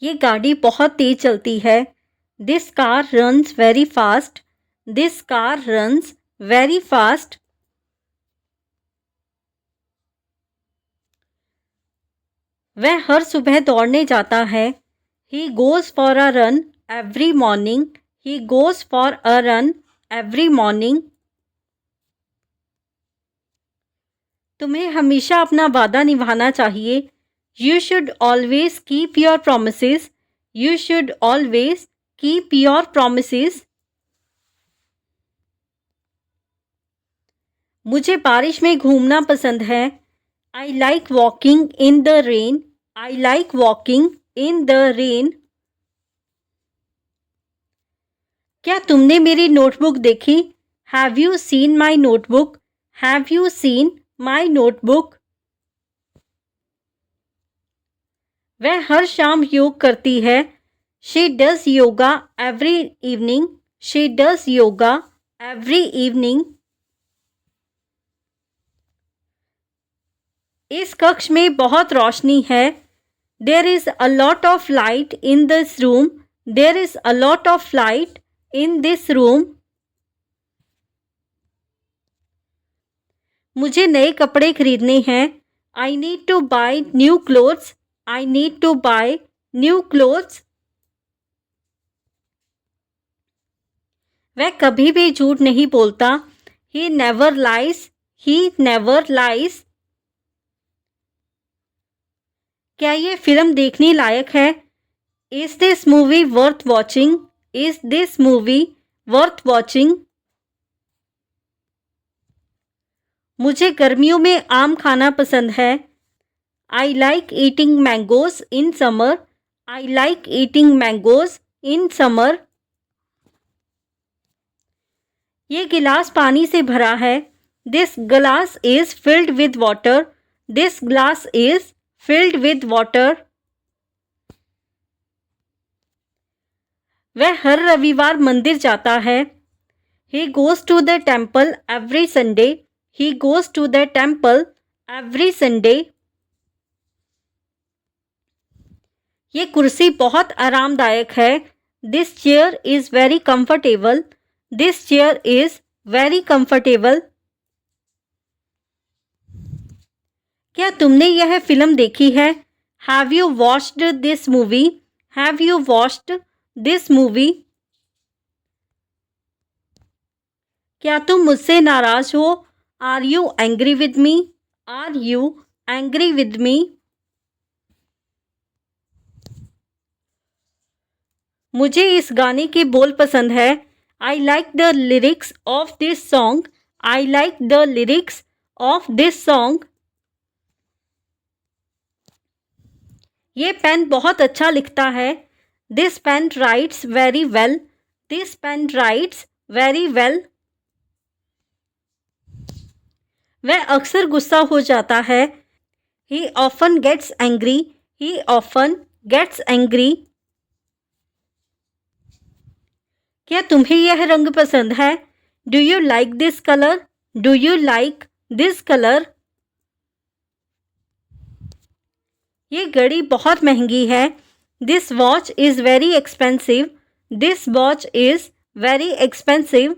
ये गाड़ी बहुत तेज चलती है। This car runs very fast. This car runs very fast. वह हर सुबह दौड़ने जाता है। He goes for a run every morning. He goes for a run every morning. तुम्हें हमेशा अपना वादा निभाना चाहिए। You should always keep your promises. You should always keep your promises. मुझे बारिश में घूमना पसंद है। I like walking in the rain. I like walking in the rain. क्या तुमने मेरी नोटबुक देखी? Have you seen my notebook? Have you seen my notebook? वह हर शाम योग करती है। She does yoga every evening. She does yoga every evening. इस कक्ष में बहुत रोशनी है। There is a lot of light in this room. There is a lot of light in this room. मुझे नए कपड़े खरीदने हैं। I need to buy new clothes. I need to buy new clothes. वह कभी भी झूठ नहीं बोलता। He never lies. He never lies. क्या ये फिल्म देखने लायक है? Is this movie worth watching? Is this movie worth watching? मुझे गर्मियों में आम खाना पसंद है। I like eating mangoes in summer. I like eating mangoes in summer. ये गिलास पानी से भरा है। This glass is filled with water. This glass is filled with water. वह हर रविवार मंदिर जाता है। He goes to the temple every Sunday. He goes to the temple every Sunday. ये कुर्सी बहुत आरामदायक है। This chair is very comfortable. This chair is very comfortable. क्या तुमने यह फिल्म देखी है? Have you watched this movie? Have you watched this movie? क्या तुम मुझसे नाराज हो? Are you angry with me? Are you angry with me? मुझे इस गाने के बोल पसंद है। आई like the lyrics of this song. I like the lyrics of this song. ये पेन बहुत अच्छा लिखता है। This pen writes very well. This pen writes very well. वह अक्सर गुस्सा हो जाता है। He often gets angry. He often gets angry. क्या तुम्हें यह रंग पसंद है? Do you like this colour? Do you like this colour? ये घड़ी बहुत महंगी है। This watch is very expensive. This watch is very expensive.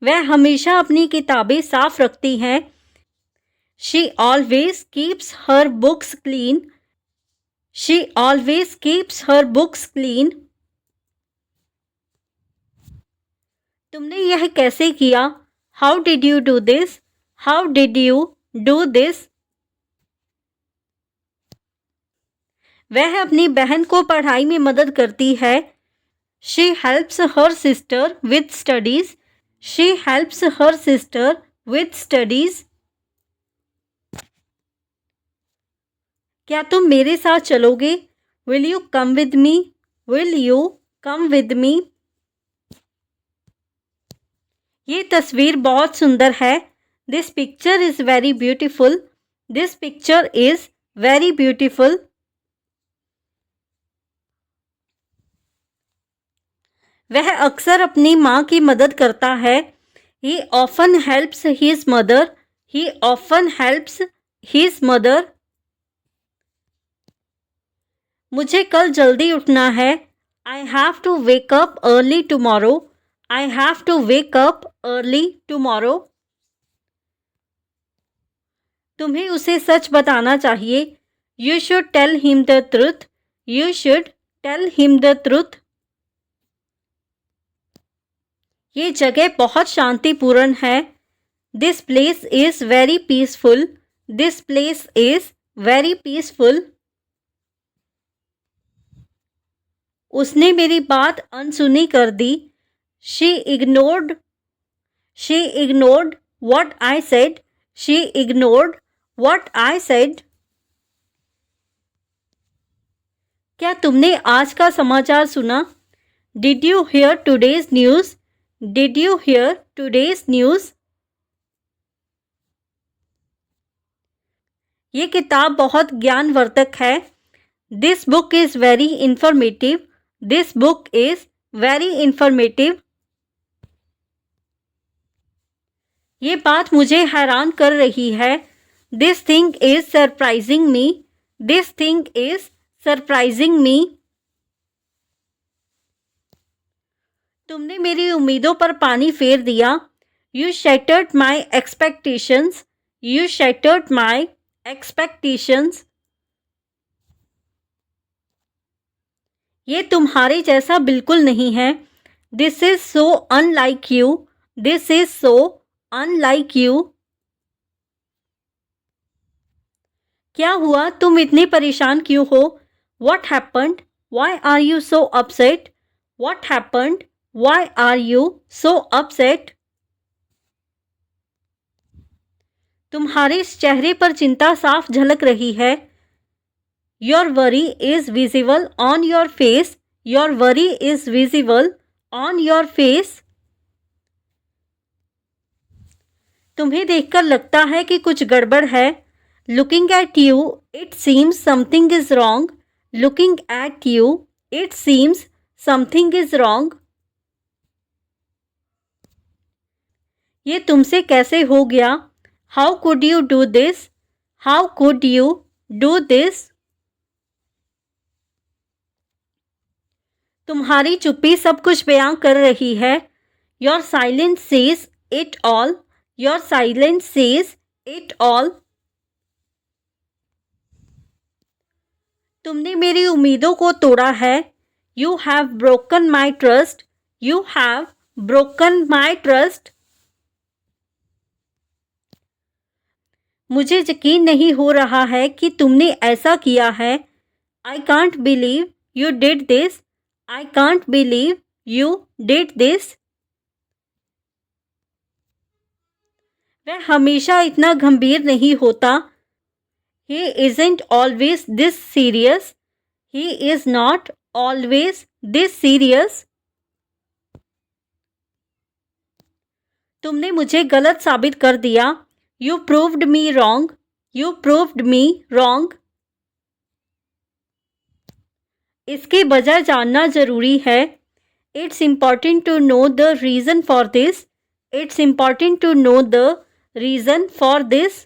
वह हमेशा अपनी किताबें साफ रखती हैं। She always keeps her books clean. She always keeps her books clean. तुमने यह कैसे किया? How did you do this? How did you do this? वह अपनी बहन को पढ़ाई में मदद करती है। She helps her sister with studies. She helps her sister with studies. क्या तुम मेरे साथ चलोगे? Will you come with me? Will you come with me? ये तस्वीर बहुत सुंदर है। This picture is very beautiful. This picture is very beautiful. वह अक्सर अपनी माँ की मदद करता है। He often helps his mother. He often helps his mother. मुझे कल जल्दी उठना है. I have to wake up early tomorrow. I have to wake up early tomorrow. तुम्हें उसे सच बताना चाहिए. You should tell him the truth. You should tell him the truth. ये जगह बहुत शांतिपूर्ण है. This place is very peaceful. This place is very peaceful. उसने मेरी बात अनसुनी कर दी. She ignored what I said. She ignored what I said. क्या तुमने आज का समाचार सुना? Did you hear today's news? Did you hear today's news? ये किताब बहुत ज्ञानवर्धक है. This book is very informative. This book is very informative. ये बात मुझे हैरान कर रही है. This thing is surprising me. This thing is surprising me. तुमने मेरी उम्मीदों पर पानी फेर दिया. You shattered my expectations. You shattered my expectations. ये तुम्हारे जैसा बिल्कुल नहीं है. This is so unlike you. This is so unlike you. क्या हुआ? तुम इतने परेशान क्यों हो? What happened? Why are you so upset? What happened? Why are you so upset? तुम्हारे चेहरे पर चिंता साफ झलक रही है. Your worry is visible on your face. Your worry is visible on your face. तुम्हें देखकर लगता है कि कुछ गड़बड़ है. Looking at you, it seems something is wrong. Looking at you, it seems something is wrong. ये तुमसे कैसे हो गया? How could you do this? How could you do this? तुम्हारी चुप्पी सब कुछ बयां कर रही है. Your silence says it all. Your silence says it all. तुमने मेरी उम्मीदों को तोड़ा है. You have broken my trust. You have broken my trust. मुझे यकीन नहीं हो रहा है कि तुमने ऐसा किया है. I can't believe you did this. I can't believe you did this. वह हमेशा इतना गंभीर नहीं होता. He isn't always this serious. He is not always this serious. तुमने मुझे गलत साबित कर दिया. You proved me wrong. You proved me wrong. इसके बजाय जानना जरूरी है. It's important to know the reason for this. It's important to know the reason for this.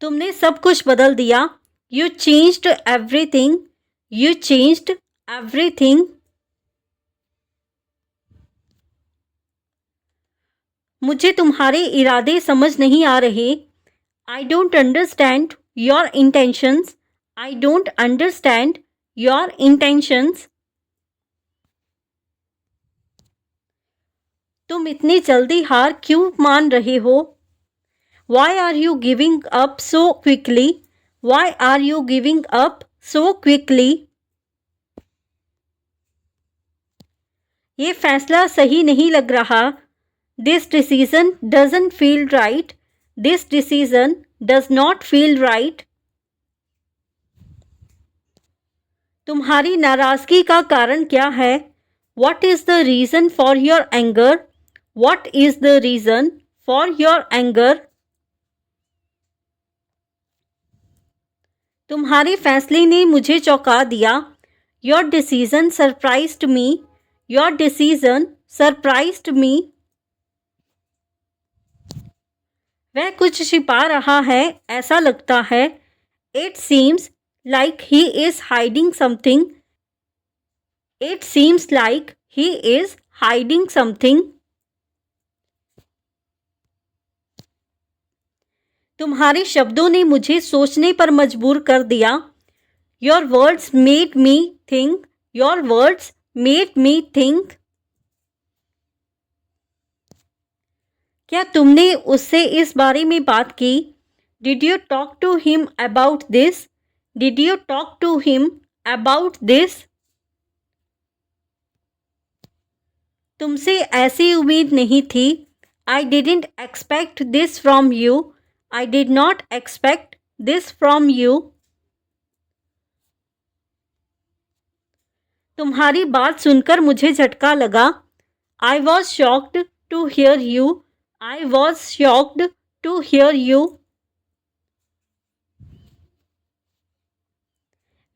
तुमने सब कुछ बदल दिया. You changed everything. You changed everything. मुझे तुम्हारे इरादे समझ नहीं आ रहे. I don't understand your intentions. I don't understand your intentions. तुम इतनी जल्दी हार क्यों मान रहे हो? Why are you giving up so quickly? Why are you giving up so quickly? ये फैसला सही नहीं लग रहा. This decision doesn't feel right. This decision does not feel right. तुम्हारी नाराजगी का कारण क्या है? What is the reason for your anger? What is the reason for your anger? तुम्हारे फैसले ने मुझे चौंका दिया. Your decision surprised me. Your decision surprised me. वह कुछ छिपा रहा है, ऐसा लगता है। It seems like he is hiding something. It seems like he is hiding something. तुम्हारे शब्दों ने मुझे सोचने पर मजबूर कर दिया। Your words made me think. Your words made me think. क्या तुमने उससे इस बारे में बात की? Did you talk to him about this? Did you talk to him about this? तुमसे ऐसी उम्मीद नहीं थी। I didn't expect this from you. I did not expect this from you. तुम्हारी बात सुनकर मुझे झटका लगा। I was shocked to hear you. I was shocked to hear you.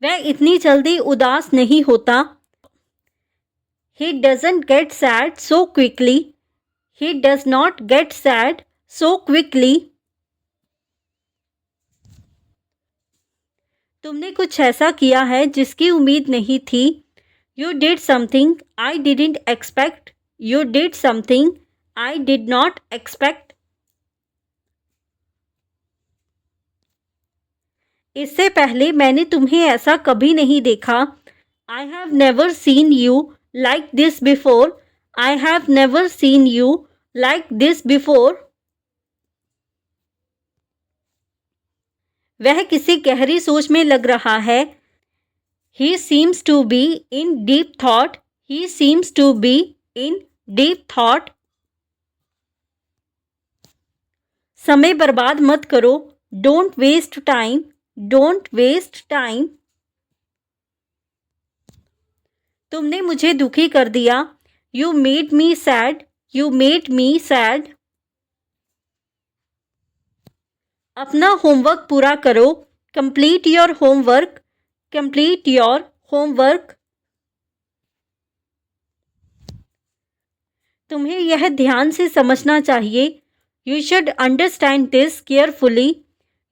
वह इतनी जल्दी उदास नहीं होता। He doesn't get sad so quickly. He does not get sad so quickly. तुमने कुछ ऐसा किया है जिसकी उम्मीद नहीं थी। You did something I didn't expect. You did something I did not expect. इससे पहले मैंने तुम्हें ऐसा कभी नहीं देखा। I have never seen you like this before. I have never seen you like this before. वह किसी गहरी सोच में लग रहा है। He seems to be in deep thought. He seems to be in deep thought. समय बर्बाद मत करो। Don't waste time. Don't waste time. तुमने मुझे दुखी कर दिया। You made me sad. You made me sad. अपना होमवर्क पूरा करो। Complete your homework. Complete your homework. तुम्हें यह ध्यान से समझना चाहिए। You should understand this carefully.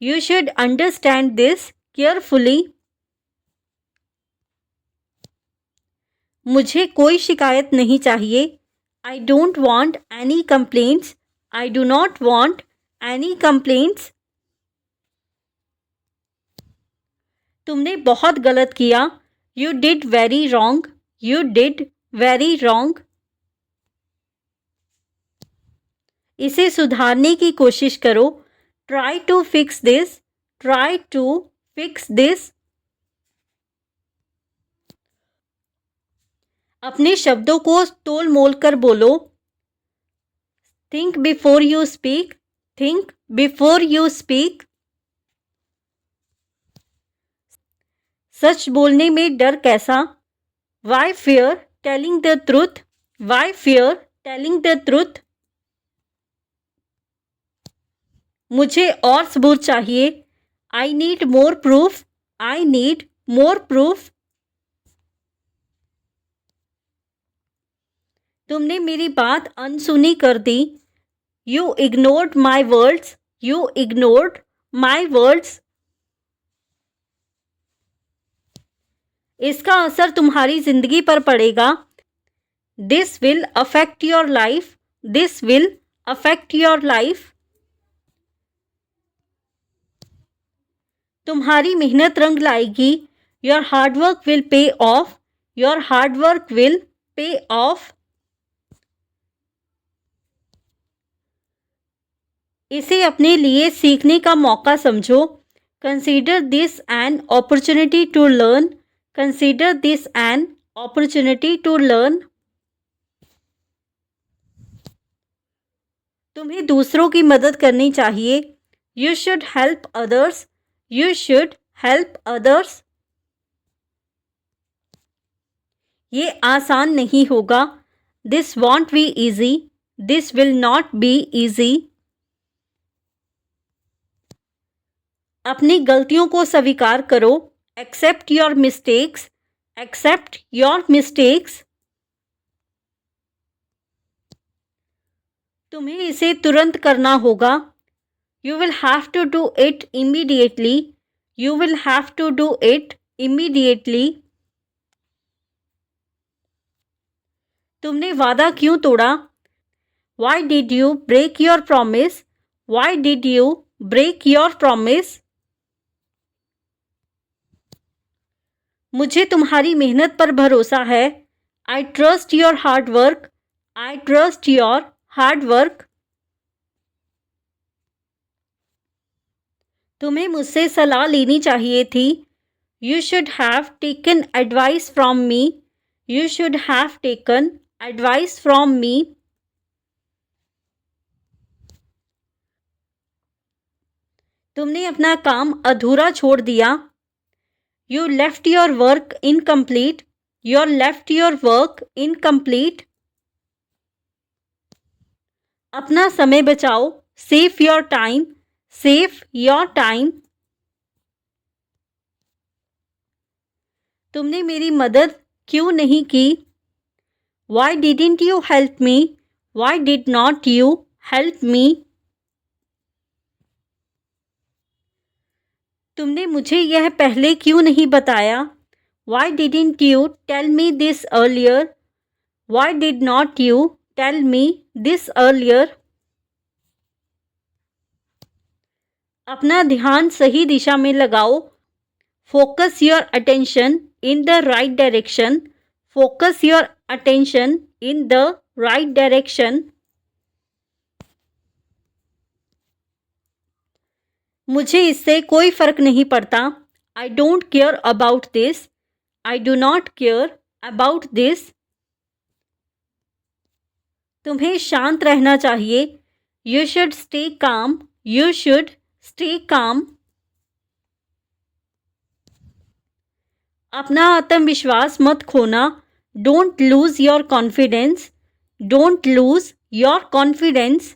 You should understand this carefully. मुझे कोई शिकायत नहीं चाहिए। I don't want any complaints. I do not want any complaints. तुमने बहुत गलत किया। You did very wrong. You did very wrong. इसे सुधारने की कोशिश करो। Try to fix this. Try to fix this. अपने शब्दों को तोल मोल कर बोलो। Think before you speak. Think before you speak. सच बोलने में डर कैसा? Why fear telling the truth? Why fear telling the truth? मुझे और सबूत चाहिए। I need more proof. I need more proof. तुमने मेरी बात अनसुनी कर दी। You ignored my words. You ignored my words. इसका असर तुम्हारी जिंदगी पर पड़ेगा। This will affect your life. This will affect your life. तुम्हारी मेहनत रंग लाएगी। Your hard work will pay off. Your hard work will pay off. इसे अपने लिए सीखने का मौका समझो। Consider this an opportunity to learn. Consider this an opportunity to learn. तुम्हें दूसरों की मदद करनी चाहिए। You should help others. You should help others. ये आसान नहीं होगा। This won't be easy. This will not be easy. अपनी गलतियों को स्वीकार करो। Accept your mistakes. Accept your mistakes. तुम्हें इसे तुरंत करना होगा। You will have to do it immediately. You will have to do it immediately. तुमने वादा क्यों तोड़ा? Why did you break your promise? Why did you break your promise? मुझे तुम्हारी मेहनत पर भरोसा है. I trust your hard work. I trust your hard work. तुम्हें मुझसे सलाह लेनी चाहिए थी. You should have taken advice from me. You should have taken advice from me. तुमने अपना काम अधूरा छोड़ दिया. You left your work incomplete. You left your work incomplete. अपना समय बचाओ. Save your time. Save your time. तुमने मेरी मदद क्यों नहीं की? Why didn't you help me? Why did not you help me? तुमने मुझे यह पहले क्यों नहीं बताया? Why didn't you tell me this earlier? Why did not you tell me this earlier? अपना ध्यान सही दिशा में लगाओ. Focus your attention in the right direction. Focus your attention in the right direction. मुझे इससे कोई फर्क नहीं पड़ता. I don't care about this. I do not care about this. तुम्हें शांत रहना चाहिए. You should stay calm. You should stay calm. अपना आत्मविश्वास मत खोना. Don't lose your confidence. Don't lose your confidence.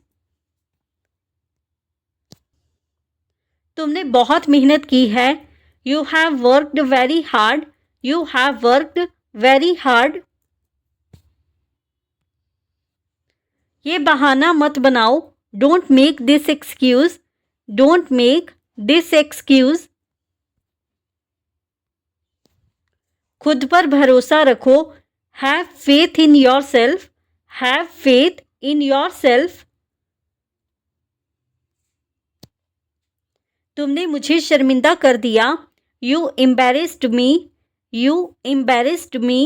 तुमने बहुत मेहनत की है. You have worked very hard. You have worked very hard. ये बहाना मत बनाओ. Don't make this excuse. Don't make this excuse. खुद पर भरोसा रखो. Have faith in yourself. Have faith in yourself. तुमने मुझे शर्मिंदा कर दिया. You embarrassed me. You embarrassed me.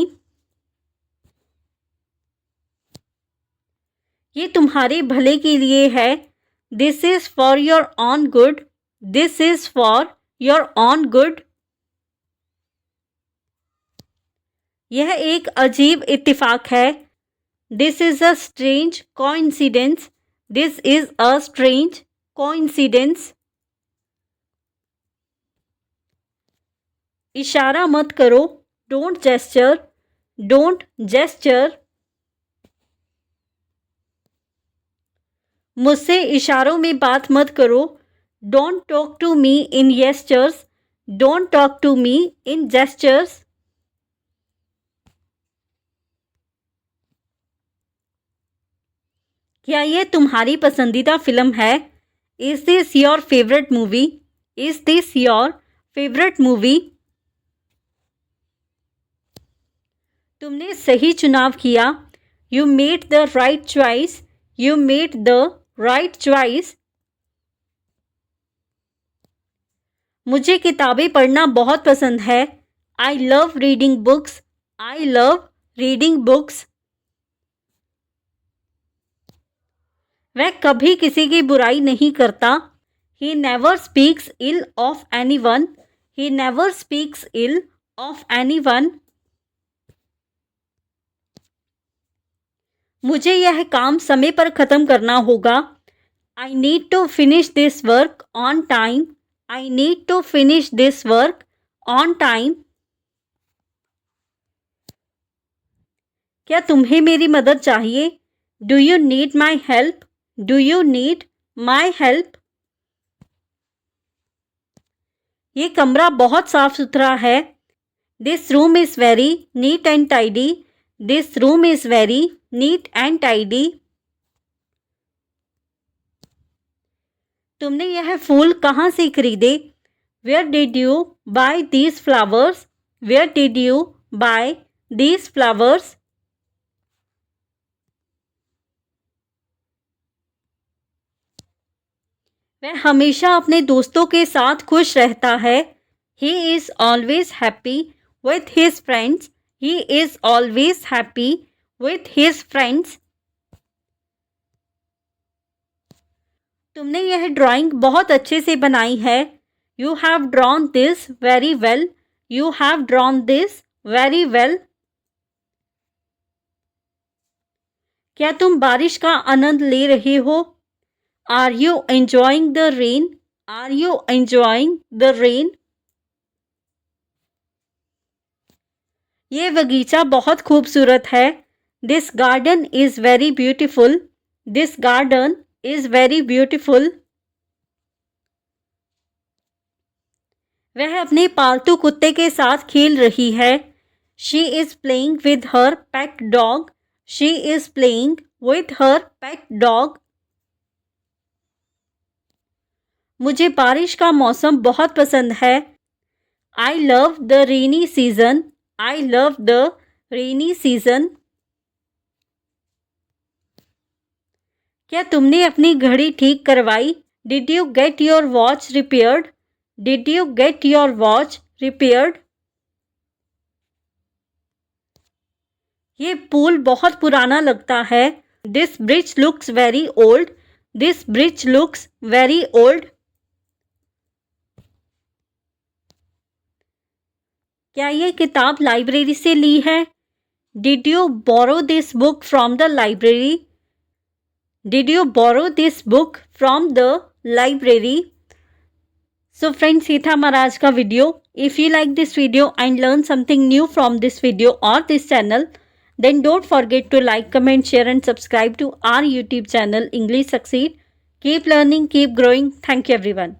ये तुम्हारे भले के लिए है. This is for your own good. This is for your own good. यह एक अजीब इत्तेफाक है. This is a strange coincidence. This is a strange coincidence. इशारा मत करो. Don't gesture. Don't gesture. मुझसे इशारों में बात मत करो. Don't talk to me in gestures. Don't talk to me in gestures. क्या यह तुम्हारी पसंदीदा फिल्म है? Is this your favorite movie? Is this your favorite movie? तुमने सही चुनाव किया. You made the right choice. You made the right choice. मुझे किताबें पढ़ना बहुत पसंद है. I love reading books. I love reading books. वह कभी किसी की बुराई नहीं करता. He never speaks ill of anyone. He never speaks ill of anyone. मुझे यह काम समय पर ख़त्म करना होगा. I need to finish this work on time. I need to finish this work on time. क्या तुम्हें मेरी मदद चाहिए? Do you need my help? Do you need my help? ये कमरा बहुत साफ सुथरा है. This room is very neat and tidy. This room is very neat and tidy. तुमने यह फूल कहाँ से खरीदे? Where did you buy these flowers? Where did you buy these flowers? वह हमेशा अपने दोस्तों के साथ खुश रहता है. He is always happy with his friends. He is always happy with his friends. तुमने यह ड्राइंग बहुत अच्छे से बनाई है. You have drawn this very well. You have drawn this very well. क्या तुम बारिश का आनंद ले रहे हो? Are you enjoying the rain? Are you enjoying the rain? ये बगीचा बहुत खूबसूरत है. This garden is very beautiful. This garden is very beautiful. वह अपने पालतू कुत्ते के साथ खेल रही है. She is playing with her pet dog. She is playing with her pet dog. मुझे बारिश का मौसम बहुत पसंद है. I love the rainy season. I love the rainy season. क्या तुमने अपनी घड़ी ठीक करवाई? Did you get your watch repaired? Did you get your watch repaired? ये पुल बहुत पुराना लगता है. This bridge looks very old. This bridge looks very old. क्या ये किताब लाइब्रेरी से ली है? Did you borrow this book from the library? Did you borrow this book from the library? So friends, ये था हमारा आज का video. If you like this video and learn something new from this video or this channel, then don't forget to like, comment, share and subscribe to our YouTube channel English Succeed. Keep learning, keep growing. Thank you everyone.